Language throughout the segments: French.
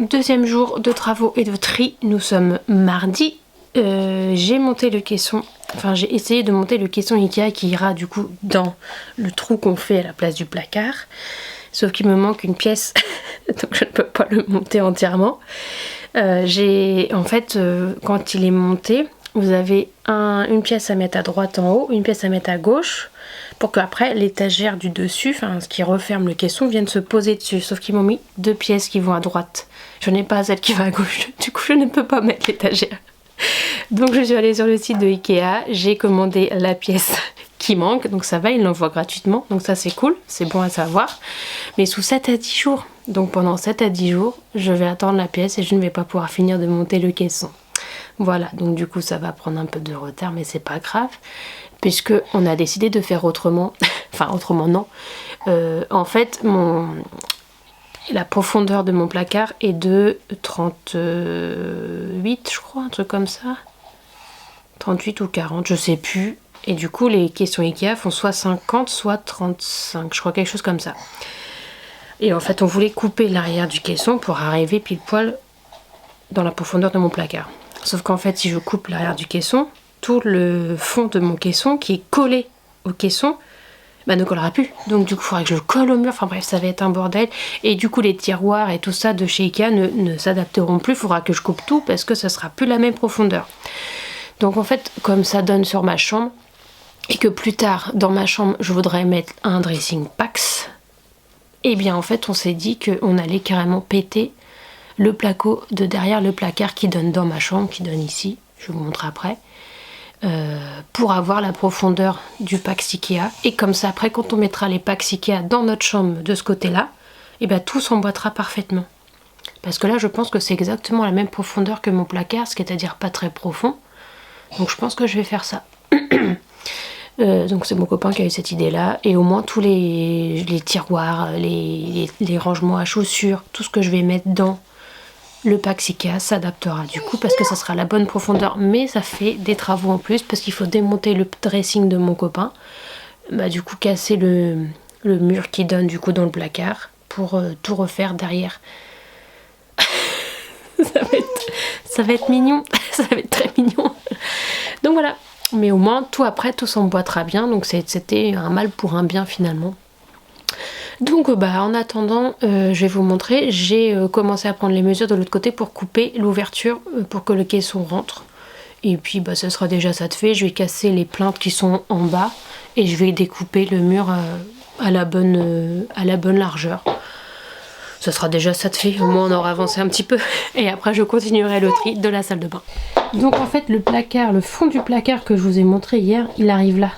Deuxième jour de travaux et de tri, nous sommes mardi. J'ai monté le caisson, enfin j'ai essayé de monter le caisson Ikea qui ira du coup dans le trou qu'on fait à la place du placard. Sauf qu'il me manque une pièce, donc je ne peux pas le monter entièrement. Quand il est monté, vous avez une pièce à mettre à droite en haut, une pièce à mettre à gauche, pour qu'après l'étagère du dessus, enfin ce qui referme le caisson, vienne se poser dessus. Sauf qu'ils m'ont mis 2 pièces qui vont à droite. Je n'ai pas celle qui va à gauche, du coup je ne peux pas mettre l'étagère. Donc je suis allée sur le site de Ikea, j'ai commandé la pièce qui manque, donc ça va, ils l'envoient gratuitement, donc ça c'est cool, c'est bon à savoir. Mais sous 7 à 10 jours, donc pendant 7 à 10 jours, je vais attendre la pièce et je ne vais pas pouvoir finir de monter le caisson. Voilà, donc du coup ça va prendre un peu de retard, mais c'est pas grave, puisque on a décidé de faire autrement, enfin autrement non. En fait, la profondeur de mon placard est de 38, je crois, un truc comme ça. 38 ou 40, je sais plus. Et du coup, les caissons Ikea font soit 50, soit 35, je crois, quelque chose comme ça. Et en fait, on voulait couper l'arrière du caisson pour arriver pile poil dans la profondeur de mon placard. Sauf qu'en fait, si je coupe l'arrière du caisson, tout le fond de mon caisson qui est collé au caisson, ne collera plus. Donc du coup, il faudra que je le colle au mur. Enfin bref, ça va être un bordel. Et du coup, les tiroirs et tout ça de chez Ikea ne s'adapteront plus. Il faudra que je coupe tout parce que ça sera plus la même profondeur. Donc en fait, comme ça donne sur ma chambre, et que plus tard, dans ma chambre, je voudrais mettre un dressing Pax, et bien en fait, on s'est dit qu'on allait carrément péter le placo de derrière le placard qui donne dans ma chambre, qui donne ici, je vais vous montrer après, pour avoir la profondeur du Pax Ikea. Et comme ça, après, quand on mettra les Pax Ikea dans notre chambre de ce côté-là, et bien tout s'emboîtera parfaitement. Parce que là, je pense que c'est exactement la même profondeur que mon placard, c'est-à-dire pas très profond. Donc je pense que je vais faire ça. Donc c'est mon copain qui a eu cette idée là, et au moins tous les tiroirs, les rangements à chaussures, tout ce que je vais mettre dans le Pax Ikea s'adaptera du coup, parce que ça sera la bonne profondeur. Mais ça fait des travaux en plus parce qu'il faut démonter le dressing de mon copain, du coup casser le mur qui donne du coup dans le placard pour tout refaire derrière. ça va être mignon, ça va être très mignon. Donc voilà. Mais au moins, tout après, tout s'emboîtera bien. Donc c'était un mal pour un bien finalement. Donc en attendant, je vais vous montrer. J'ai commencé à prendre les mesures de l'autre côté pour couper l'ouverture pour que le caisson rentre. Et puis ce sera déjà ça de fait. Je vais casser les plinthes qui sont en bas. Et je vais découper le mur à la bonne largeur. Ce sera déjà ça de fait, au moins on aura avancé un petit peu. Et après je continuerai le tri de la salle de bain. Donc en fait le fond du placard que je vous ai montré hier, il arrive là.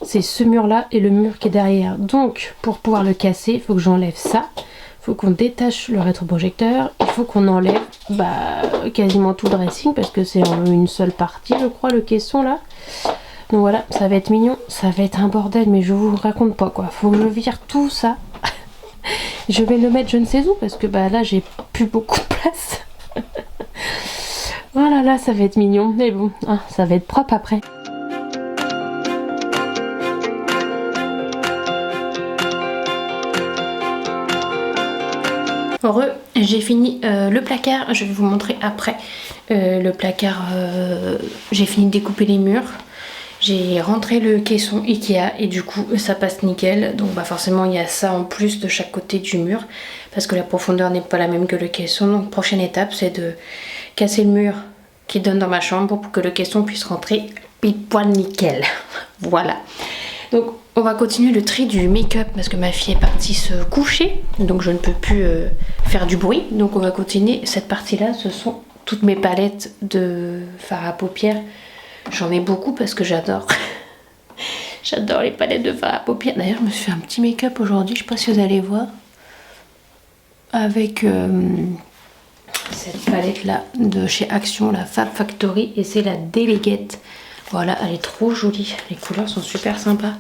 C'est ce mur là et le mur qui est derrière. Donc pour pouvoir le casser, il faut que j'enlève ça. Il faut qu'on détache le rétroprojecteur. Il faut qu'on enlève quasiment tout le dressing parce que c'est en une seule partie je crois le caisson là. Donc voilà, ça va être mignon, ça va être un bordel mais je vous raconte pas quoi. Faut que je vire tout ça. Je vais le mettre je ne sais où parce que là j'ai plus beaucoup de place. Voilà, là ça va être mignon, mais bon, ça va être propre après. Heureux, j'ai fini le placard, je vais vous montrer après le placard, j'ai fini de découper les murs. J'ai rentré le caisson Ikea et du coup ça passe nickel. Donc forcément il y a ça en plus de chaque côté du mur parce que la profondeur n'est pas la même que le caisson. Donc prochaine étape c'est de casser le mur qui donne dans ma chambre pour que le caisson puisse rentrer pile poil nickel. Voilà. Donc on va continuer le tri du make-up parce que ma fille est partie se coucher. Donc je ne peux plus faire du bruit. Donc on va continuer cette partie-là. Ce sont toutes mes palettes de fard à paupières. J'en ai beaucoup parce que j'adore. J'adore les palettes de fard à paupières. D'ailleurs, je me suis fait un petit make-up aujourd'hui. Je sais pas si vous allez voir. Avec cette palette-là de chez Action, la Fab Factory. Et c'est la Delegate. Voilà, elle est trop jolie. Les couleurs sont super sympas.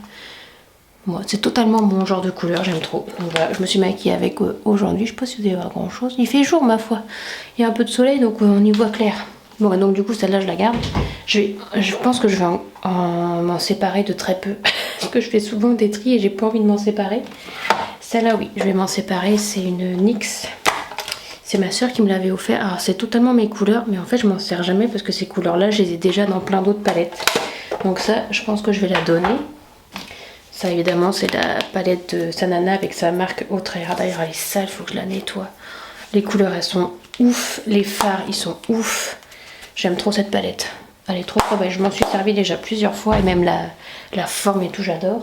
Moi, c'est totalement mon genre de couleur. J'aime trop. Donc voilà, je me suis maquillée avec aujourd'hui. Je sais pas si vous allez voir grand-chose. Il fait jour, ma foi. Il y a un peu de soleil, donc on y voit clair. Bon, donc du coup celle-là je la garde. Je pense que je vais m'en séparer de très peu. Parce que je fais souvent des tris et j'ai pas envie de m'en séparer. Celle-là oui, je vais m'en séparer. C'est une NYX. C'est ma soeur qui me l'avait offert. Alors c'est totalement mes couleurs, mais en fait je m'en sers jamais parce que ces couleurs-là, je les ai déjà dans plein d'autres palettes. Donc ça, je pense que je vais la donner. Ça évidemment, c'est la palette de Sanana avec sa marque Outre-Air. D'ailleurs, elle est sale, il faut que je la nettoie. Les couleurs, elles sont ouf. Les fards, ils sont ouf. J'aime trop cette palette. Elle est trop belle. Je m'en suis servi déjà plusieurs fois et même la forme et tout, j'adore.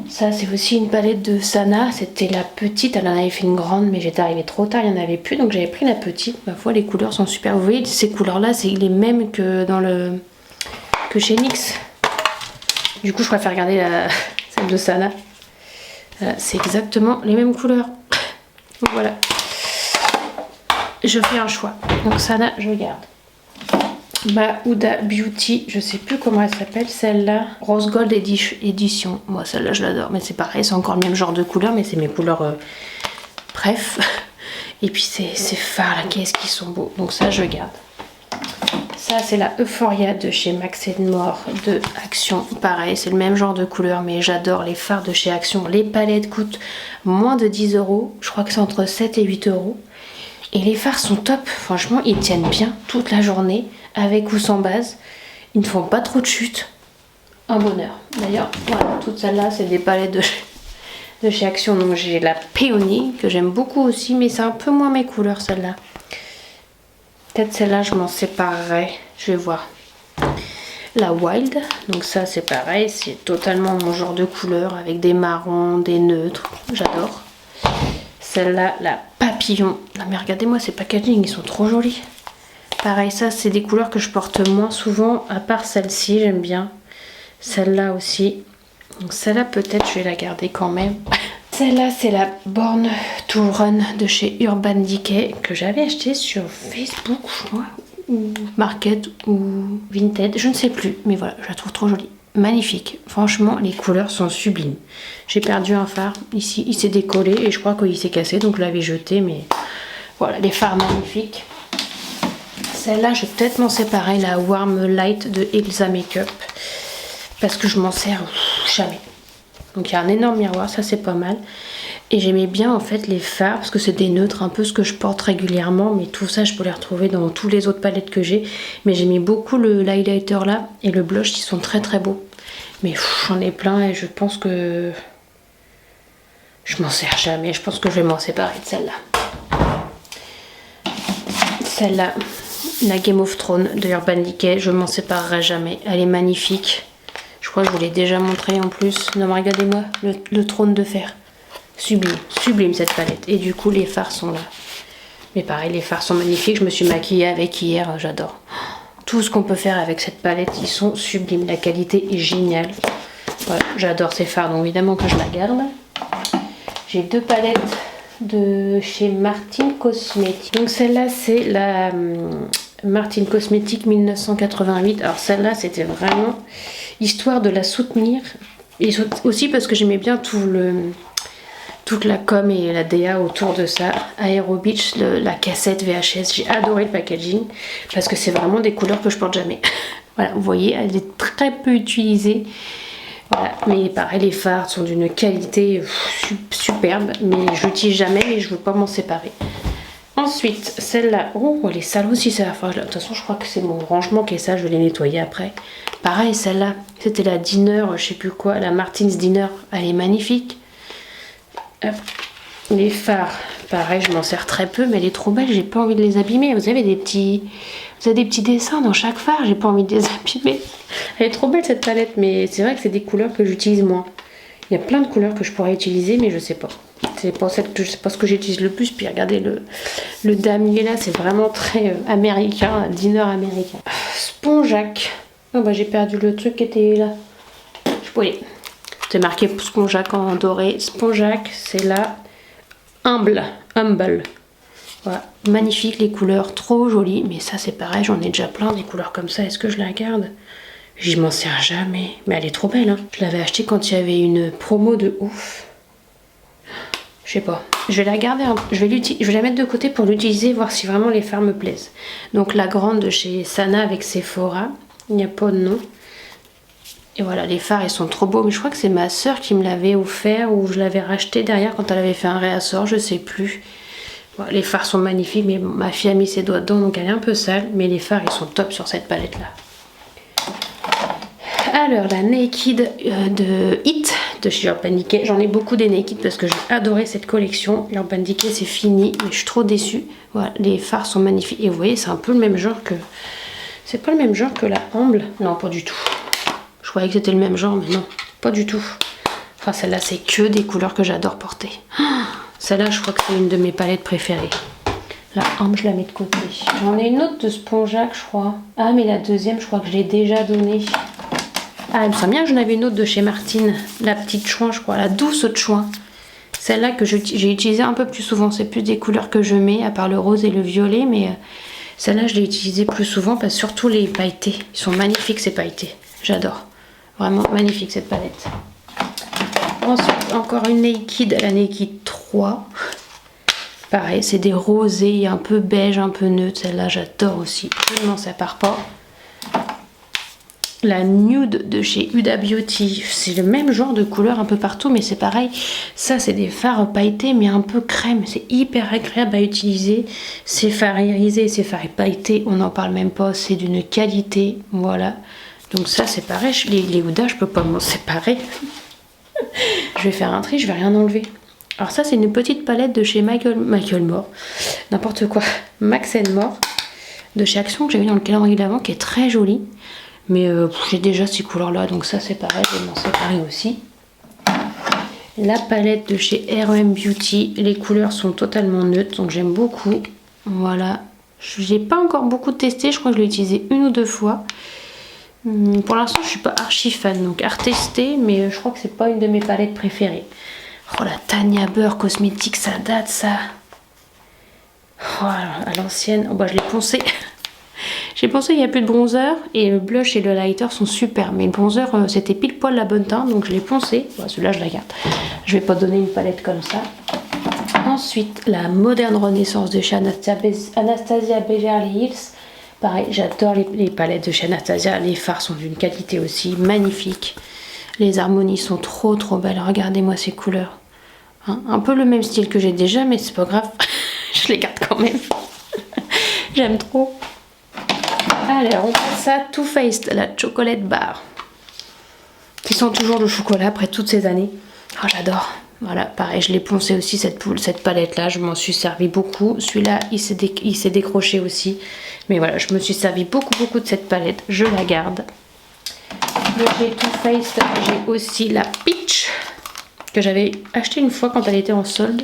Ça, c'est aussi une palette de Sana. C'était la petite. Elle en avait fait une grande, mais j'étais arrivée trop tard. Il n'y en avait plus, donc j'avais pris la petite. Ma foi, les couleurs sont super. Vous voyez, ces couleurs-là, c'est les mêmes que que chez NYX. Du coup, je préfère regarder celle de Sana. C'est exactement les mêmes couleurs. Donc voilà. Je fais un choix. Donc Sana, je garde. Ma Huda Beauty, je sais plus comment elle s'appelle, celle-là, Rose Gold Edition. Moi, celle-là, je l'adore, mais c'est pareil, c'est encore le même genre de couleur, mais c'est mes couleurs bref. Et puis ces fards là, qu'est-ce qu'ils sont beaux. Donc ça, je garde. Ça, c'est la Euphoria de chez Max More de Action. Pareil, c'est le même genre de couleur, mais j'adore les fards de chez Action. Les palettes coûtent moins de 10 €. Je crois que c'est entre 7 et 8 €. Et les fards sont top. Franchement, ils tiennent bien toute la journée, avec ou sans base. Ils ne font pas trop de chute. Un bonheur. D'ailleurs, voilà, toutes celles-là, c'est des palettes de chez Action. Donc j'ai la Peony, que j'aime beaucoup aussi, mais c'est un peu moins mes couleurs, celle-là. Peut-être celle-là, je m'en séparerai. Je vais voir. La Wild, donc ça c'est pareil, c'est totalement mon genre de couleur, avec des marrons, des neutres. J'adore. Celle-là, la Papillon. Non mais regardez-moi ces packaging, ils sont trop jolis. Pareil, ça c'est des couleurs que je porte moins souvent, à part celle-ci, j'aime bien. Celle-là aussi. Donc celle-là peut-être je vais la garder quand même. Celle-là c'est la Born to Run de chez Urban Decay que j'avais acheté sur Facebook, je crois, ou Market ou Vinted, je ne sais plus. Mais voilà, je la trouve trop jolie. Magnifique. Franchement, les couleurs sont sublimes. J'ai perdu un phare ici, il s'est décollé et je crois qu'il s'est cassé, donc je l'avais jeté, mais voilà, les fards magnifiques. Celle-là, je vais peut-être m'en séparer, la Warm Light de Elsa Makeup, parce que je m'en sers jamais. Donc il y a un énorme miroir, ça c'est pas mal. Et j'aimais bien en fait les fards, parce que c'est des neutres, un peu ce que je porte régulièrement, mais tout ça je peux les retrouver dans tous les autres palettes que j'ai. Mais j'aimais beaucoup l'highlighter là, et le blush, ils sont très très beaux. Mais j'en ai plein et je pense que je m'en sers jamais. Je pense que je vais m'en séparer de celle-là. Celle-là, la Game of Thrones de Urban Decay, je m'en séparerai jamais. Elle est magnifique. Je crois que je vous l'ai déjà montré en plus. Non mais regardez-moi, le trône de fer. Sublime, sublime cette palette. Et du coup les fards sont là. Mais pareil, les fards sont magnifiques. Je me suis maquillée avec hier, j'adore. Tout ce qu'on peut faire avec cette palette, ils sont sublimes. La qualité est géniale. Voilà, j'adore ces fards, donc évidemment que je la garde. J'ai deux palettes de chez Martin Cosmetics. Donc celle-là c'est la Martin Cosmetics 1988. Alors celle-là c'était vraiment histoire de la soutenir. Et aussi parce que j'aimais bien toute la com et la DA autour de ça. Aero Beach, la cassette VHS. J'ai adoré le packaging parce que c'est vraiment des couleurs que je porte jamais. Voilà, vous voyez, elle est très peu utilisée. Voilà, mais pareil, les fards sont d'une qualité superbe, mais je l'utilise jamais et je veux pas m'en séparer. Ensuite, celle-là, oh, elle est sale aussi, c'est la fois. De toute façon, je crois que c'est mon rangement qui est sale, je vais les nettoyer après. Pareil, celle-là, c'était la Dinner, je sais plus quoi, la Martin's Dinner, elle est magnifique. Hop. Les fards, pareil, je m'en sers très peu, mais elle est trop belle, j'ai pas envie de les abîmer. Vous avez des petits dessins dans chaque phare, j'ai pas envie de les abîmer. Elle est trop belle cette palette, mais c'est vrai que c'est des couleurs que j'utilise moins. Il y a plein de couleurs que je pourrais utiliser, mais je sais pas. C'est pas ce que j'utilise le plus. Puis regardez le damier là, c'est vraiment très américain, dîner américain. Spongeac. Oh bah j'ai perdu le truc qui était là. Oui, c'était marqué Spongeac en doré. Spongeac, c'est là. Humble. Voilà, magnifique les couleurs, trop jolies. Mais ça c'est pareil, j'en ai déjà plein des couleurs comme ça. Est-ce que je la garde? Je m'en sers jamais. Mais elle est trop belle, hein. Je l'avais achetée quand il y avait une promo de ouf. Je sais pas. Je vais la garder, je vais la mettre de côté pour l'utiliser, voir si vraiment les fards me plaisent. Donc la grande de chez Sana avec Sephora. Il n'y a pas de nom. Et voilà, les fards ils sont trop beaux. Mais je crois que c'est ma soeur qui me l'avait offert ou je l'avais racheté derrière quand elle avait fait un réassort, je sais plus. Voilà, les fards sont magnifiques, mais ma fille a mis ses doigts dedans, donc elle est un peu sale. Mais les fards, ils sont top sur cette palette-là. Alors, la Naked de Hit de chez Urban Decay. J'en ai beaucoup des Naked parce que j'ai adoré cette collection. Urban Decay, c'est fini, mais je suis trop déçue. Voilà, les fards sont magnifiques. Et vous voyez, c'est un peu le même genre que... C'est pas le même genre que la Amble. Non, pas du tout. Je croyais que c'était le même genre, mais non, pas du tout. Enfin, celle-là, c'est que des couleurs que j'adore porter. Celle-là, je crois que c'est une de mes palettes préférées. La Amble, je la mets de côté. J'en ai une autre de Spongeac, je crois. Ah, mais la deuxième, je crois que je l'ai déjà donnée. Ah, il me semble bien que j'en avais une autre de chez Martine. La petite chouin, je crois. La douce de chouin. Celle-là que j'ai utilisée un peu plus souvent. C'est plus des couleurs que je mets, à part le rose et le violet. Mais celle-là, je l'ai utilisée plus souvent. Parce que surtout les pailletés. Ils sont magnifiques, ces pailletés. J'adore. Vraiment magnifique, cette palette. Ensuite, encore une Naked. La Naked 3. Pareil, c'est des rosés un peu beige, un peu neutre. Celle-là, j'adore aussi. Vraiment, ça part pas. La Nude de chez Huda Beauty, c'est le même genre de couleur un peu partout, mais c'est pareil. Ça, c'est des fards pailletés, mais un peu crème. C'est hyper agréable à utiliser. C'est fard irisé, c'est fard pailleté. On n'en parle même pas. C'est d'une qualité. Voilà. Donc ça, c'est pareil. Les Huda, je peux pas m'en séparer. Je vais faire un tri, je vais rien enlever. Alors ça, c'est une petite palette de chez Michael Moore. N'importe quoi. Max & More. De chez Action, que j'ai vu dans le calendrier d'avant, qui est très jolie. Mais j'ai déjà ces couleurs-là, donc ça c'est pareil, je vais m'en séparer aussi. La palette de chez R.E.M. Beauty, les couleurs sont totalement neutres, donc j'aime beaucoup. Voilà, je n'ai pas encore beaucoup testé, je crois que je l'ai utilisé une ou deux fois. Pour l'instant, je suis pas archi fan, donc à retester, mais je crois que c'est pas une de mes palettes préférées. Oh, la Tanya Burr cosmétique, ça date ça. Oh, à l'ancienne, oh, bah, je l'ai poncé. J'ai pensé qu'il n'y a plus de bronzer et le blush et le lighter sont super. Mais le bronzer, c'était pile poil la bonne teinte, donc je l'ai poncé. Bon, celui-là, je la garde. Je vais pas donner une palette comme ça. Ensuite, la Moderne Renaissance de chez Anastasia Beverly Hills. Pareil, j'adore les palettes de chez Anastasia. Les fards sont d'une qualité aussi magnifique. Les harmonies sont trop belles. Regardez-moi ces couleurs. Hein, un peu le même style que j'ai déjà, mais c'est pas grave. Je les garde quand même. J'aime trop. Alors, on passe à Too Faced, la Chocolate Bar. Qui sent toujours le chocolat après toutes ces années. Oh, j'adore. Voilà, pareil, je l'ai poncé aussi cette palette-là. Je m'en suis servi beaucoup. Celui-là, il s'est décroché aussi. Mais voilà, je me suis servi beaucoup de cette palette. Je la garde. De chez Too Faced, j'ai aussi la Peach. Que j'avais acheté une fois quand elle était en solde.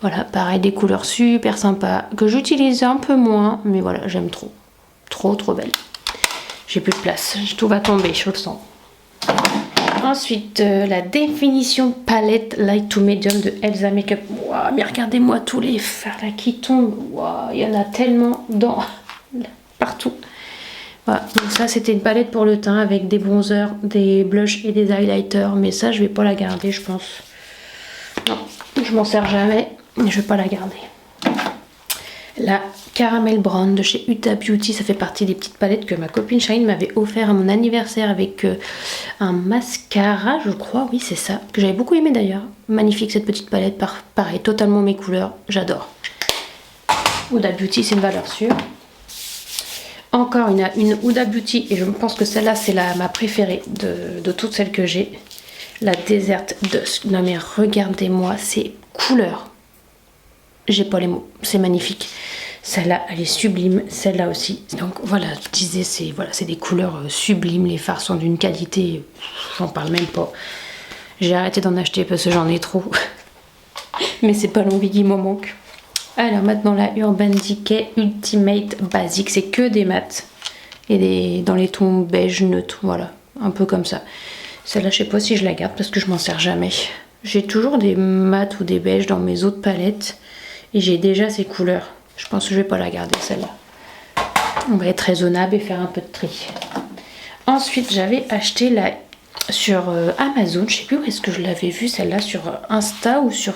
Voilà, pareil, des couleurs super sympas. Que j'utilise un peu moins. Mais voilà, j'aime trop. Trop belle. J'ai plus de place, tout va tomber, je le sens. Ensuite, la définition palette light to medium de Elsa Makeup. Wow, mais regardez-moi tous les fards là qui tombent. Wow, il y en a tellement partout. Voilà, donc ça c'était une palette pour le teint avec des bronzers, des blushs et des highlighters. Mais ça je vais pas la garder, je pense. Non, je m'en sers jamais, mais je vais pas la garder. La Caramel Brown de chez Huda Beauty, ça fait partie des petites palettes que ma copine Charline m'avait offert à mon anniversaire avec un mascara, je crois, oui c'est ça, que j'avais beaucoup aimé d'ailleurs. Magnifique cette petite palette, pareil, totalement mes couleurs, j'adore. Huda Beauty, c'est une valeur sûre. Encore une Huda Beauty, et je pense que celle-là c'est ma préférée de toutes celles que j'ai. La Desert Dusk. Non mais regardez-moi ces couleurs. J'ai pas les mots, c'est magnifique. Celle-là, elle est sublime, celle-là aussi. Donc voilà, je disais, c'est des couleurs sublimes. Les fards sont d'une qualité, j'en parle même pas. J'ai arrêté d'en acheter parce que j'en ai trop. Mais c'est pas l'envie qui m'en manque. Alors maintenant, la Urban Decay Ultimate Basic, c'est que des mats. Et dans les tons beige neutres, voilà, un peu comme ça. Celle-là, je sais pas si je la garde parce que je m'en sers jamais. J'ai toujours des mats ou des beiges dans mes autres palettes. Et j'ai déjà ces couleurs. Je pense que je vais pas la garder celle-là. On va être raisonnable et faire un peu de tri. Ensuite, j'avais acheté sur Amazon. Je sais plus où est-ce que je l'avais vue celle-là, sur Insta ou sur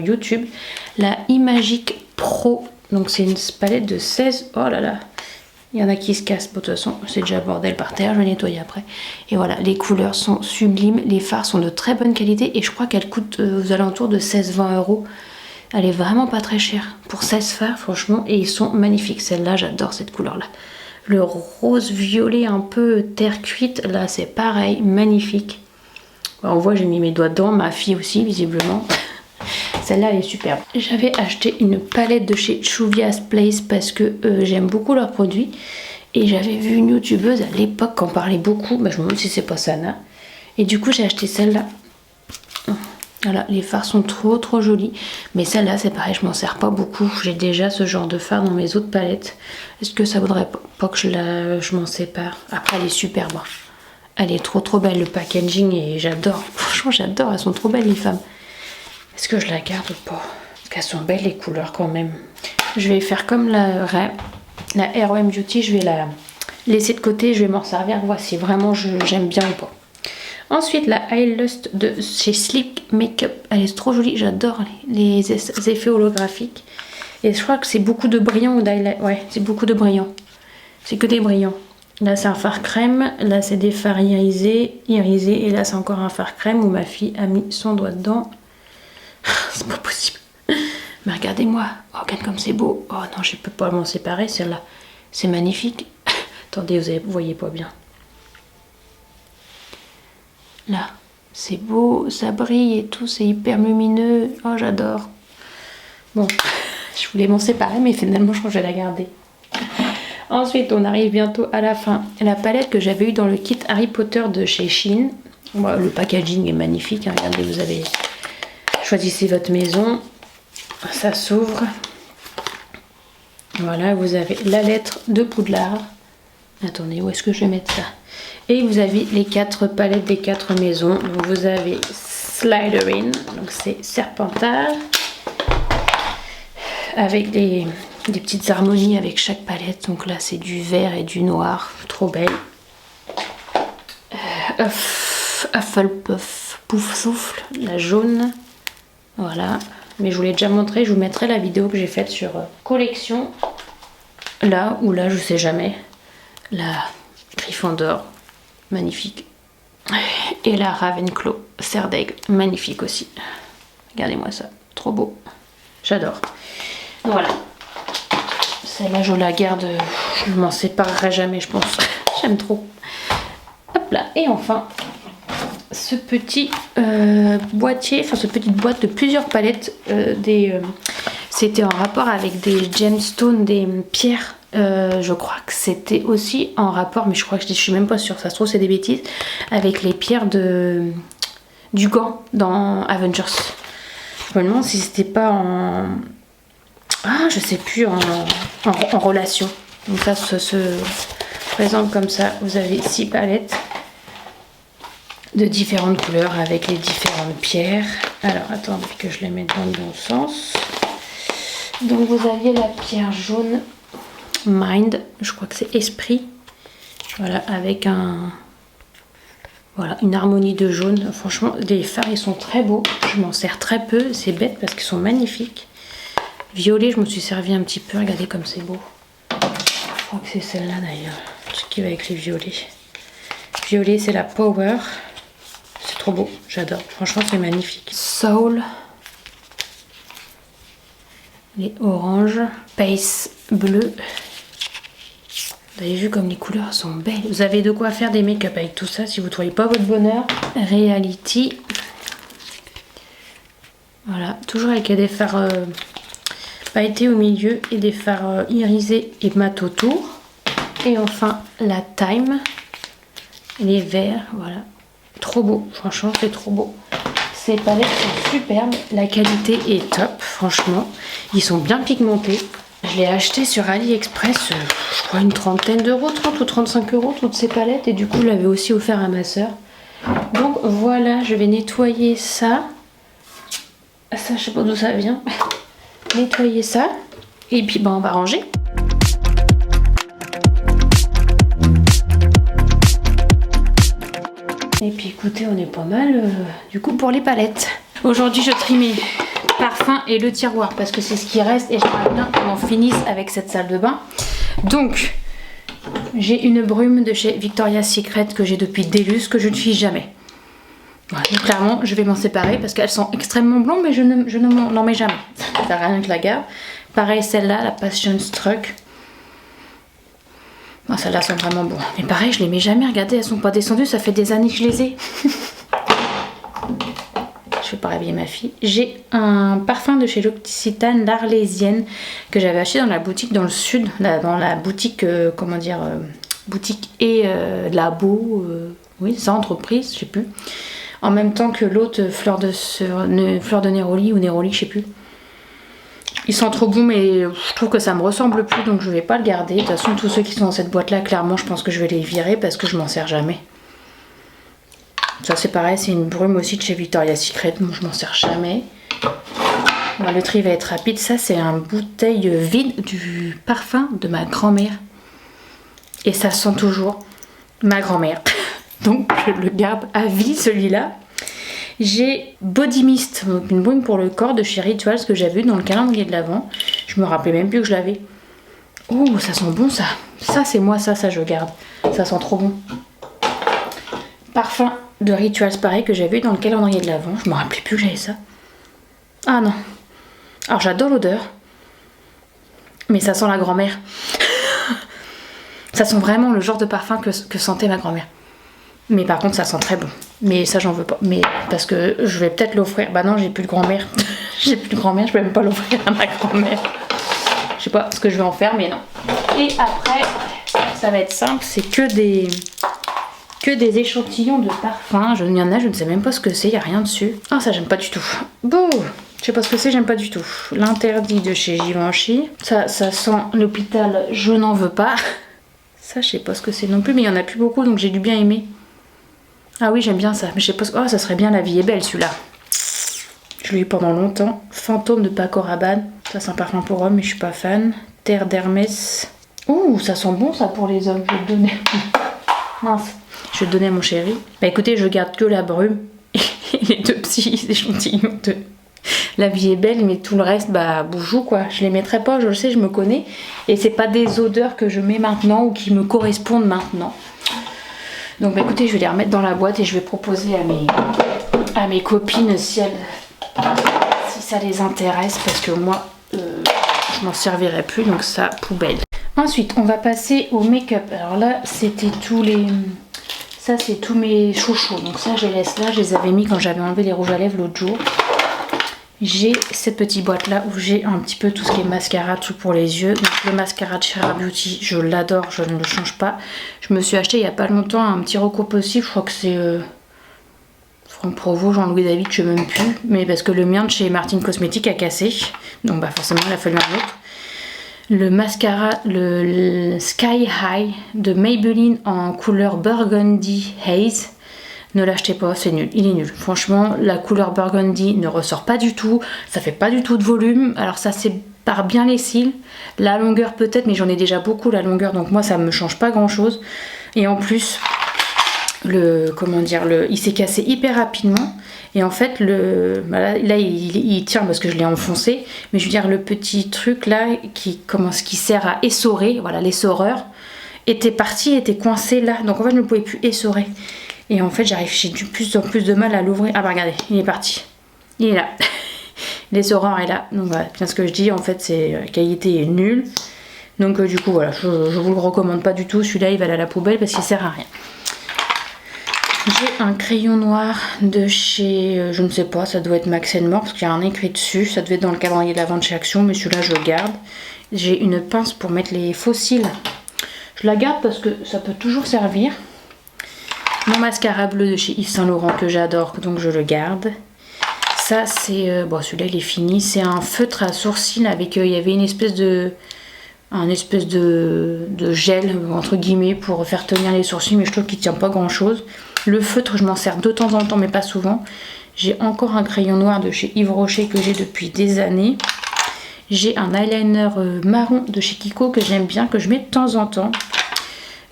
YouTube. La Imagic Pro. Donc c'est une palette de 16. Oh là là. Il y en a qui se cassent. Bon, de toute façon, c'est déjà bordel par terre. Je vais nettoyer après. Et voilà, les couleurs sont sublimes. Les fards sont de très bonne qualité. Et je crois qu'elles coûtent aux alentours de 16-20 €. Elle est vraiment pas très chère. Pour 16 fards, franchement, et ils sont magnifiques. Celle-là, j'adore cette couleur-là. Le rose violet un peu terre cuite, là, c'est pareil, magnifique. On voit, j'ai mis mes doigts dedans, ma fille aussi, visiblement. Celle-là, elle est superbe. J'avais acheté une palette de chez Juvia's Place parce que j'aime beaucoup leurs produits. Et j'avais vu une youtubeuse à l'époque qui en parlait beaucoup. Bah, je me demande si c'est pas Sana. Et du coup, j'ai acheté celle-là. Voilà, les fards sont trop jolis. Mais celle-là, c'est pareil, je m'en sers pas beaucoup. J'ai déjà ce genre de fard dans mes autres palettes. Est-ce que ça voudrait pas que je m'en sépare? Après, elle est superbe. Elle est trop belle, le packaging, et j'adore. Franchement, j'adore. Elles sont trop belles, les femmes. Est-ce que je la garde ou pas? Parce qu'elles sont belles, les couleurs, quand même. Je vais faire comme la ROM Beauty. Je vais la laisser de côté. Je vais m'en servir. Voir si vraiment j'aime bien ou pas. Ensuite, la Eye Lust de chez Sleek Makeup. Elle est trop jolie. J'adore les effets holographiques. Et je crois que c'est beaucoup de brillants ou d'highlight. Ouais, c'est beaucoup de brillants. C'est que des brillants. Là, c'est un fard crème. Là, c'est des fards irisés. Et là, c'est encore un fard crème où ma fille a mis son doigt dedans. C'est pas possible. Mais regardez-moi. Oh, regarde comme c'est beau. Oh non, je peux pas m'en séparer. Celle-là, c'est magnifique. Attendez, vous voyez pas bien. Là, c'est beau, ça brille et tout, c'est hyper lumineux. Oh, j'adore. Bon, je voulais m'en séparer, mais finalement, je crois que je vais la garder. Ensuite, on arrive bientôt à la fin. La palette que j'avais eue dans le kit Harry Potter de chez Shein. Bon, le packaging est magnifique. Hein. Regardez, vous avez... Choisissez votre maison. Ça s'ouvre. Voilà, vous avez la lettre de Poudlard. Attendez, où est-ce que je vais mettre ça? Et vous avez les 4 palettes des 4 maisons. Donc vous avez Slytherin, donc c'est Serpentard, avec des petites harmonies avec chaque palette. Donc là c'est du vert et du noir, trop belle. Hufflepuff, Pouf Souffle, la jaune. Voilà, mais je vous l'ai déjà montré. Je vous mettrai la vidéo que j'ai faite sur collection. Là ou là, je sais jamais. La Gryffondor. Magnifique. Et la Ravenclaw, serre d'aigle, magnifique aussi. Regardez-moi ça, trop beau. J'adore. Voilà. Celle-là, je la garde, je ne m'en séparerai jamais, je pense. J'aime trop. Hop là. Et enfin, ce petit boîtier, enfin, cette petite boîte de plusieurs palettes. C'était en rapport avec des gemstones, des pierres. Je crois que c'était aussi en rapport, mais je crois que je suis même pas sûre, ça se trouve c'est des bêtises, avec les pierres du gant dans Avengers. Je me demande si c'était pas en... Ah, je sais plus, en relation. Donc ça se présente comme ça. Vous avez 6 palettes de différentes couleurs avec les différentes pierres. Alors attendez que je les mette dans le bon sens. Donc vous aviez la pierre jaune Mind, je crois que c'est esprit, voilà, avec une harmonie de jaune. Franchement, les fards ils sont très beaux, je m'en sers très peu, c'est bête parce qu'ils sont magnifiques. Violet, je me suis servi un petit peu, regardez comme c'est beau. Je crois que c'est celle-là d'ailleurs, ce qui va avec les violets. Violet, c'est la Power, c'est trop beau, j'adore, franchement c'est magnifique. Soul, les oranges, Pace bleu. Vous avez vu comme les couleurs sont belles. Vous avez de quoi faire des make-up avec tout ça si vous ne trouvez pas votre bonheur. Reality. Voilà, toujours avec des fards pailletés au milieu et des fards irisés et mat autour. Et enfin la Time. Les verts, voilà. Trop beau, franchement c'est trop beau. Ces palettes sont superbes, la qualité est top, franchement. Ils sont bien pigmentés. Je l'ai acheté sur AliExpress, je crois une trentaine d'euros, 30 ou 35 euros, toutes ces palettes. Et du coup, je l'avais aussi offert à ma soeur. Donc voilà, je vais nettoyer ça. Ça, je sais pas d'où ça vient. Nettoyer ça. Et puis, on va ranger. Et puis, écoutez, on est pas mal, du coup, pour les palettes. Aujourd'hui, je trie mes parfums et le tiroir parce que c'est ce qui reste et j'aimerais bien qu'on en finisse avec cette salle de bain. Donc j'ai une brume de chez Victoria's Secret que j'ai depuis Délus, que je ne fiche jamais. Voilà, donc clairement, je vais m'en séparer parce qu'elles sont extrêmement blondes, mais je n'en mets jamais. Ça sert à rien que je la garde. Pareil, celle-là, la Passion Struck. Non, celles-là sont vraiment bonnes. Mais pareil, je les mets jamais. Regardez, elles sont pas descendues. Ça fait des années que je les ai. Je vais pas réveiller ma fille. J'ai un parfum de chez L'Occitane, l'Arlésienne, que j'avais acheté dans la boutique dans le sud. Dans la boutique, boutique et labo. Oui, c'est entreprise, je sais plus. En même temps que l'autre fleur de Néroli ou Néroli, je sais plus. Ils sont trop bons, mais je trouve que ça me ressemble plus, donc je vais pas le garder. De toute façon, tous ceux qui sont dans cette boîte là, clairement, je pense que je vais les virer parce que je m'en sers jamais. Ça c'est pareil, c'est une brume aussi de chez Victoria's Secret, donc je m'en sers jamais. Bon, le tri va être rapide. Ça c'est une bouteille vide du parfum de ma grand-mère. Et ça sent toujours ma grand-mère. Donc je le garde à vie celui-là. J'ai Body Mist, donc une brume pour le corps de chez Rituals que j'avais vu dans le calendrier de l'Avent. Je me rappelais même plus que je l'avais. Oh, ça sent bon ça. Ça c'est moi, ça je garde. Ça sent trop bon. Parfum de Rituals pareil que j'avais vu dans le calendrier de l'Avent. Je me rappelais plus que j'avais ça. Ah non. Alors j'adore l'odeur. Mais ça sent la grand-mère. Ça sent vraiment le genre de parfum que sentait ma grand-mère. Mais par contre ça sent très bon. Mais ça j'en veux pas. Mais parce que je vais peut-être l'offrir. Bah non, j'ai plus de grand-mère. J'ai plus de grand-mère, je peux même pas l'offrir à ma grand-mère. Je sais pas ce que je vais en faire, mais non. Et après, ça va être simple, c'est que des échantillons de parfums. Il y en a, je ne sais même pas ce que c'est, il n'y a rien dessus. Ah, ça j'aime pas du tout. Bon, je sais pas ce que c'est, j'aime pas du tout. L'interdit de chez Givenchy. Ça sent l'hôpital, je n'en veux pas. Ça, je sais pas ce que c'est non plus, mais il y en a plus beaucoup, donc j'ai dû bien aimer. Ah oui, j'aime bien ça, mais je sais pas ce que... Oh, ça serait bien La Vie est belle, celui-là. Je l'ai eu pendant longtemps. Fantôme de Paco Rabanne. Ça, c'est un parfum pour homme, mais je suis pas fan. Terre d'Hermès. Ouh, ça sent bon, ça, pour les hommes. Je vais le donner. Mince. Je vais le donner à mon chéri. Bah écoutez, je garde que la brume et les deux petits échantillons de La Vie est belle, mais tout le reste, bah boujou quoi. Je les mettrai pas, je le sais, je me connais. Et c'est pas des odeurs que je mets maintenant ou qui me correspondent maintenant. Donc bah écoutez, je vais les remettre dans la boîte et je vais proposer à mes copines si ça les intéresse, parce que moi je m'en servirai plus, donc ça, poubelle. Ensuite, on va passer au make-up. Alors là, c'était ça c'est tous mes chouchous, donc ça je les laisse là. Je les avais mis quand j'avais enlevé les rouges à lèvres l'autre jour. J'ai cette petite boîte là où j'ai un petit peu tout ce qui est mascara, tout pour les yeux. Donc le mascara de chez Rare Beauty, je l'adore, je ne le change pas. Je me suis acheté il n'y a pas longtemps un petit recours possible, je crois que c'est Franck Provost, Jean-Louis David, je ne sais même plus. Mais parce que le mien de chez Martine Cosmétique a cassé, donc bah forcément il a fallu un autre. Le mascara, le Sky High de Maybelline en couleur Burgundy Haze. Ne l'achetez pas, c'est nul, il est nul. Franchement, la couleur burgundy ne ressort pas du tout, ça fait pas du tout de volume. Alors ça sépare bien les cils, la longueur peut-être, mais j'en ai déjà beaucoup la longueur, donc moi ça me change pas grand chose. Et en plus, il s'est cassé hyper rapidement. Et en fait, là il tient parce que je l'ai enfoncé, mais je veux dire le petit truc là qui sert à essorer, voilà l'essoreur, était coincé là, donc en fait je ne pouvais plus essorer. Et en fait, j'ai du plus en plus de mal à l'ouvrir. Ah bah regardez, il est parti. Il est là. L'essoreur est là. Donc voilà, bien ce que je dis, en fait, c'est qualité nulle. Donc du coup, voilà, je vous le recommande pas du tout. Celui-là, il va aller à la poubelle parce qu'il sert à rien. J'ai un crayon noir de chez, je ne sais pas, ça doit être Max & More parce qu'il y a un écrit dessus. Ça devait être dans le calendrier de la vente chez Action, mais celui-là, je le garde. J'ai une pince pour mettre les fossiles. Je la garde parce que ça peut toujours servir. Mon mascara bleu de chez Yves Saint Laurent que j'adore, donc je le garde. Ça c'est, bon celui-là il est fini, c'est un feutre à sourcils avec, il y avait une espèce de gel entre guillemets pour faire tenir les sourcils, mais je trouve qu'il tient pas grand chose. Le feutre je m'en sers de temps en temps mais pas souvent. J'ai encore un crayon noir de chez Yves Rocher que j'ai depuis des années. J'ai un eyeliner marron de chez Kiko que j'aime bien, que je mets de temps en temps.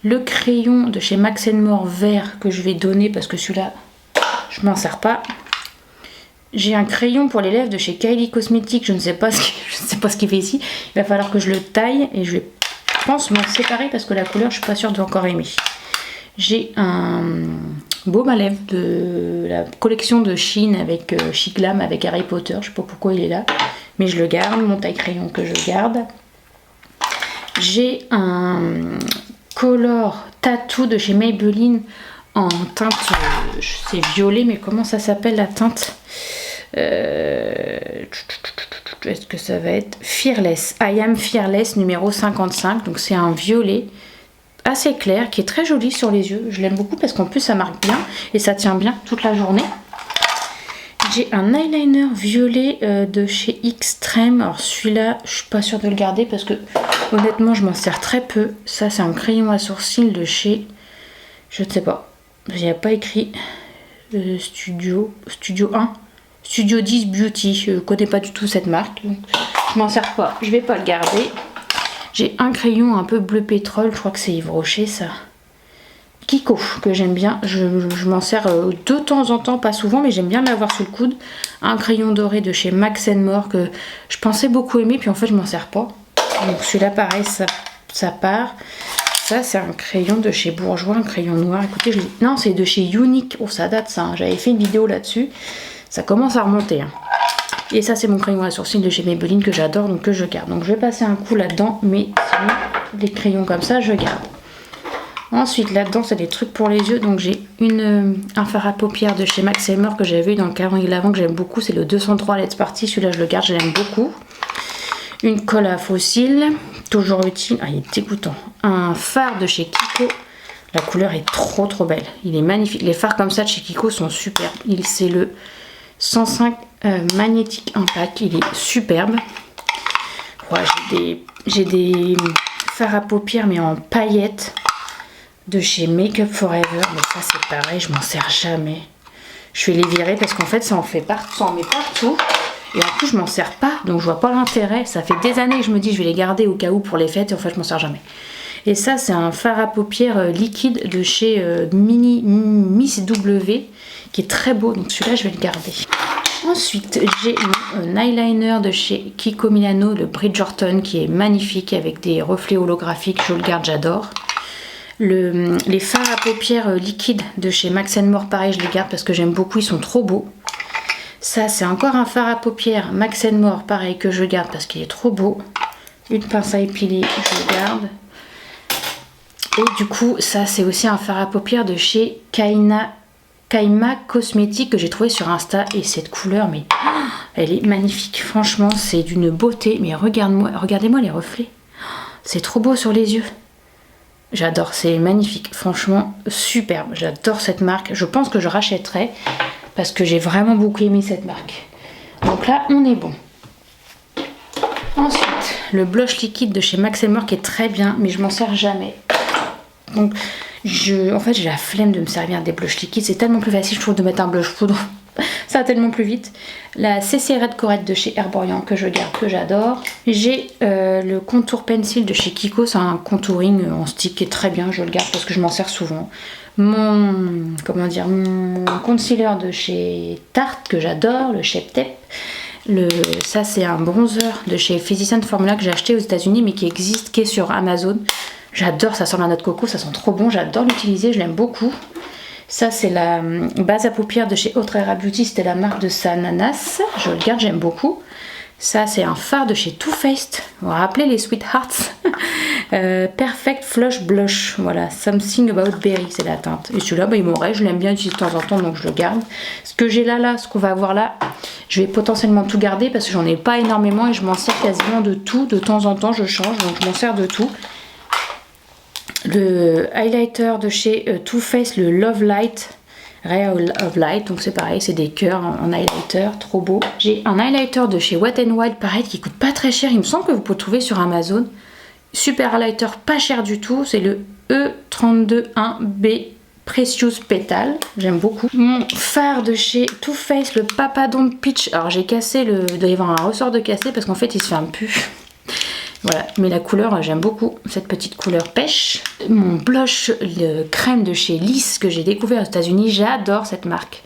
Le crayon de chez Max & More vert que je vais donner parce que celui-là, je m'en sers pas. J'ai un crayon pour les lèvres de chez Kylie Cosmetics. Je ne sais pas ce qu'il fait ici. Il va falloir que je le taille et je vais, je pense, m'en séparer parce que la couleur, je suis pas sûre de encore aimer. J'ai un baume à lèvres de la collection de Shein avec Chic Glam avec Harry Potter. Je sais pas pourquoi il est là, mais je le garde. Mon taille crayon que je garde. J'ai un Color Tattoo de chez Maybelline en teinte, c'est violet, mais comment ça s'appelle la teinte? Est-ce que ça va être Fearless? I Am Fearless numéro 55. Donc c'est un violet assez clair qui est très joli sur les yeux. Je l'aime beaucoup parce qu'en plus ça marque bien et ça tient bien toute la journée. J'ai un eyeliner violet de chez Extreme. Alors celui-là, je suis pas sûre de le garder parce que honnêtement, je m'en sers très peu. Ça, c'est un crayon à sourcils de chez, je ne sais pas, il n'y a pas écrit Studio 1, Studio 10 Beauty. Je connais pas du tout cette marque, donc je m'en sers pas. Je vais pas le garder. J'ai un crayon un peu bleu pétrole. Je crois que c'est Yves Rocher, ça. Kiko, que j'aime bien, je m'en sers de temps en temps, pas souvent, mais j'aime bien l'avoir sous le coude. Un crayon doré de chez Max More que je pensais beaucoup aimer, puis en fait je m'en sers pas. Donc celui-là pareil, ça part. Ça c'est un crayon de chez Bourjois, un crayon noir. Écoutez, non, c'est de chez Unique. Oh, ça date ça, hein. J'avais fait une vidéo là-dessus. Ça commence à remonter. Hein. Et ça c'est mon crayon à sourcils de chez Maybelline que j'adore, donc que je garde. Donc je vais passer un coup là-dedans, mais sinon, les crayons comme ça, je garde. Ensuite, là-dedans, c'est des trucs pour les yeux. Donc, j'ai un fard à paupières de chez Max More que j'avais vu dans le calendrier de l'Avent que j'aime beaucoup. C'est le 203 Let's Party. Celui-là, je le garde, je l'aime beaucoup. Une colle à faux cils, toujours utile. Ah, il est dégoûtant. Un fard de chez Kiko. La couleur est trop belle. Il est magnifique. Les fards comme ça de chez Kiko sont superbes. C'est le 105 Magnetic Impact. Il est superbe. Ouais, j'ai des fards à paupières, mais en paillettes. De chez Make Up Forever, mais ça c'est pareil, je m'en sers jamais. Je vais les virer parce qu'en fait ça en met partout et en plus je m'en sers pas, donc je vois pas l'intérêt. Ça fait des années que je me dis je vais les garder au cas où pour les fêtes et en fait je m'en sers jamais. Et ça c'est un fard à paupières liquide de chez Miss W qui est très beau, donc celui-là je vais le garder. Ensuite j'ai mon eyeliner de chez Kiko Milano, le Bridgerton, qui est magnifique avec des reflets holographiques, je le garde, j'adore. Les fards à paupières liquides de chez Max More, pareil, je les garde parce que j'aime beaucoup, ils sont trop beaux. Ça, c'est encore un fard à paupières Max More, pareil, que je garde parce qu'il est trop beau. Une pince à épiler, je le garde. Et du coup, ça, c'est aussi un fard à paupières de chez Kaima Cosmétiques que j'ai trouvé sur Insta. Et cette couleur, mais elle est magnifique. Franchement, c'est d'une beauté. Mais regardez-moi les reflets. C'est trop beau sur les yeux. J'adore, c'est magnifique, franchement superbe, j'adore cette marque. Je pense que je rachèterai parce que j'ai vraiment beaucoup aimé cette marque. Donc là, on est bon. Ensuite, le blush liquide de chez Max More qui est très bien, mais je m'en sers jamais. Donc, en fait, j'ai la flemme de me servir des blushs liquides. C'est tellement plus facile, je trouve, de mettre un blush poudre. Ça va tellement plus vite. La CC Red Corette de chez Herborian que je garde, que j'adore. J'ai le contour pencil de chez Kiko. C'est un contouring en stick qui est très bien. Je le garde parce que je m'en sers souvent. Mon concealer de chez Tarte que j'adore, le Shape Tape. Ça c'est un bronzer de chez Physicians Formula que j'ai acheté aux États-Unis mais qui existe, qui est sur Amazon. J'adore, ça sent la noix de coco, ça sent trop bon. J'adore l'utiliser, je l'aime beaucoup. Ça, c'est la base à paupières de chez Outrera Beauty. C'était la marque de Sananas. Je le garde, j'aime beaucoup. Ça, c'est un fard de chez Too Faced. Vous vous rappelez les Sweethearts Perfect Flush Blush. Voilà, Something About Berry, c'est la teinte. Et celui-là, il m'aurait. Je l'aime bien utiliser de temps en temps, donc je le garde. Ce que j'ai là, ce qu'on va avoir là, je vais potentiellement tout garder parce que j'en ai pas énormément et je m'en sers quasiment de tout. De temps en temps, je change, donc je m'en sers de tout. Le highlighter de chez Too Faced, le Love Light, Ray of Light, donc c'est pareil, c'est des cœurs en highlighter, trop beau. J'ai un highlighter de chez Wet n Wild, pareil, qui coûte pas très cher, il me semble que vous pouvez le trouver sur Amazon. Super highlighter, pas cher du tout, c'est le E321B Precious Petal, j'aime beaucoup. Mon fard de chez Too Faced, le Papadon Peach, alors j'ai cassé il doit y avoir un ressort de cassé parce qu'en fait il se ferme plus. Voilà, mais la couleur, j'aime beaucoup cette petite couleur pêche. Mon blush, le crème de chez Liss que j'ai découvert aux États-Unis, j'adore cette marque.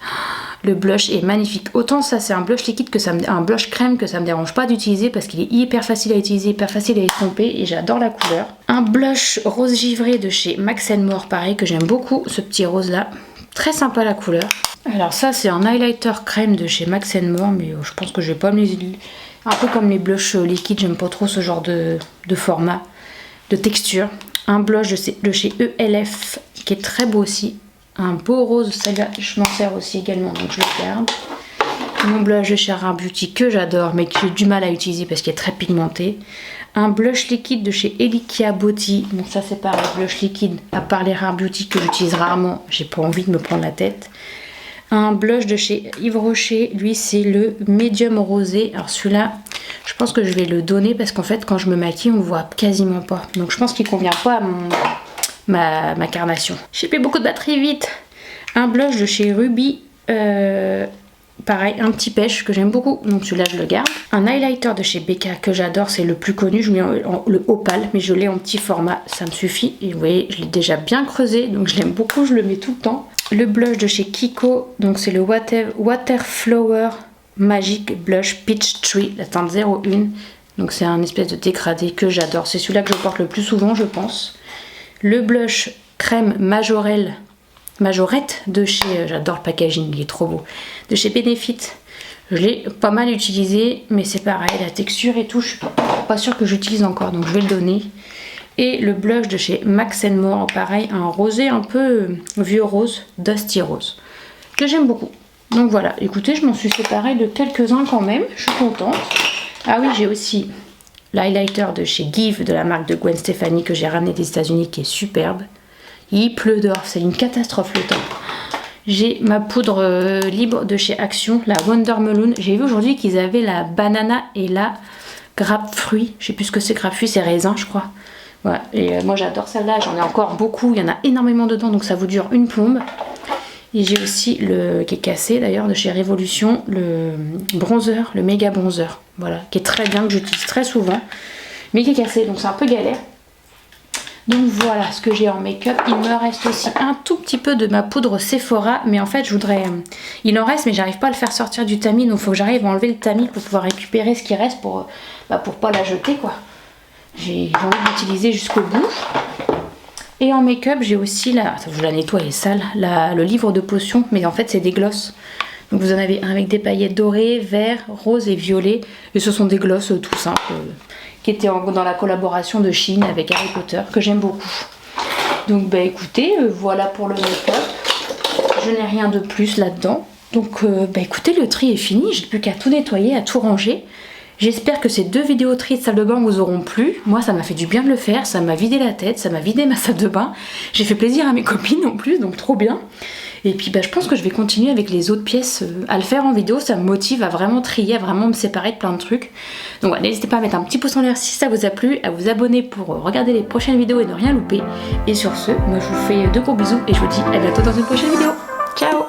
Le blush est magnifique. Autant ça, c'est un blush liquide un blush crème que ça me dérange pas d'utiliser parce qu'il est hyper facile à utiliser, hyper facile à estomper et j'adore la couleur. Un blush rose givré de chez Max More, pareil, que j'aime beaucoup, ce petit rose là. Très sympa la couleur. Alors ça c'est un highlighter crème de chez Max More, mais je pense que je vais pas me les... Un peu comme les blushs liquides, j'aime pas trop ce genre de format, de texture. Un blush de chez ELF qui est très beau aussi. Un beau rose, celle-là je m'en sers aussi également, donc je le garde. Mon blush de chez Rare Beauty que j'adore mais que j'ai du mal à utiliser parce qu'il est très pigmenté. Un blush liquide de chez Elikia Beauty. Donc ça c'est pareil, blush liquide, à part les Rare Beauty que j'utilise rarement, j'ai pas envie de me prendre la tête. Un blush de chez Yves Rocher, lui c'est le médium rosé. Alors celui-là, je pense que je vais le donner parce qu'en fait quand je me maquille on voit quasiment pas. Donc je pense qu'il convient pas à ma carnation. J'ai plus beaucoup de batterie, vite. Un blush de chez Ruby, pareil, un petit pêche que j'aime beaucoup, donc celui-là je le garde. Un highlighter de chez Becca que j'adore, c'est le plus connu, je mets le opale, mais je l'ai en petit format, ça me suffit. Et vous voyez, je l'ai déjà bien creusé, donc je l'aime beaucoup, je le mets tout le temps. Le blush de chez Kiko, donc c'est le Water Flower Magic Blush Peach Tree, la teinte 01. Donc c'est un espèce de dégradé que j'adore, c'est celui-là que je porte le plus souvent je pense. Le blush crème Majorette de chez, j'adore le packaging, il est trop beau, de chez Benefit. Je l'ai pas mal utilisé, mais c'est pareil, la texture et tout, je suis pas sûre que j'utilise encore, donc je vais le donner. Et le blush de chez Max More, pareil, un rosé un peu vieux rose, Dusty Rose, que j'aime beaucoup. Donc voilà, écoutez, je m'en suis séparée de quelques-uns quand même, je suis contente. Ah oui, j'ai aussi l'highlighter de chez Give, de la marque de Gwen Stefani, que j'ai ramené des États-Unis, qui est superbe. Il pleut dehors, c'est une catastrophe le temps. J'ai ma poudre libre de chez Action, la Wondermelon. J'ai vu aujourd'hui qu'ils avaient la banana et la grapefruit. Je sais plus ce que c'est, grapefruit, c'est raisin, je crois. Voilà. Et moi j'adore celle-là, j'en ai encore beaucoup, il y en a énormément dedans, donc ça vous dure une plombe. Et j'ai aussi le qui est cassé d'ailleurs de chez Révolution, le bronzer, le méga bronzer. Voilà, qui est très bien, que j'utilise très souvent, mais qui est cassé, donc c'est un peu galère. Donc voilà ce que j'ai en make-up. Il me reste aussi un tout petit peu de ma poudre Sephora, mais en fait je voudrais... il en reste mais j'arrive pas à le faire sortir du tamis, donc il faut que j'arrive à enlever le tamis pour pouvoir récupérer ce qui reste pour pas la jeter quoi. J'ai envie d'utiliser jusqu'au bout. Et en make-up j'ai aussi je la nettoie, elle est sale, le livre de potions, mais en fait c'est des glosses. Donc vous en avez un avec des paillettes dorées, vert, rose et violet, et ce sont des glosses tout simples. Qui était dans la collaboration de Shein avec Harry Potter, que j'aime beaucoup. Donc bah écoutez, voilà pour le make-up. Je n'ai rien de plus là-dedans. Donc bah écoutez, le tri est fini, j'ai plus qu'à tout nettoyer, à tout ranger. J'espère que ces 2 vidéos tri de salle de bain vous auront plu. Moi ça m'a fait du bien de le faire, ça m'a vidé la tête, ça m'a vidé ma salle de bain. J'ai fait plaisir à mes copines en plus, donc trop bien. Et puis bah, je pense que je vais continuer avec les autres pièces à le faire en vidéo, ça me motive à vraiment trier, à vraiment me séparer de plein de trucs. Donc voilà, n'hésitez pas à mettre un petit pouce en l'air si ça vous a plu, à vous abonner pour regarder les prochaines vidéos et ne rien louper. Et sur ce, moi je vous fais de gros bisous et je vous dis à bientôt dans une prochaine vidéo. Ciao!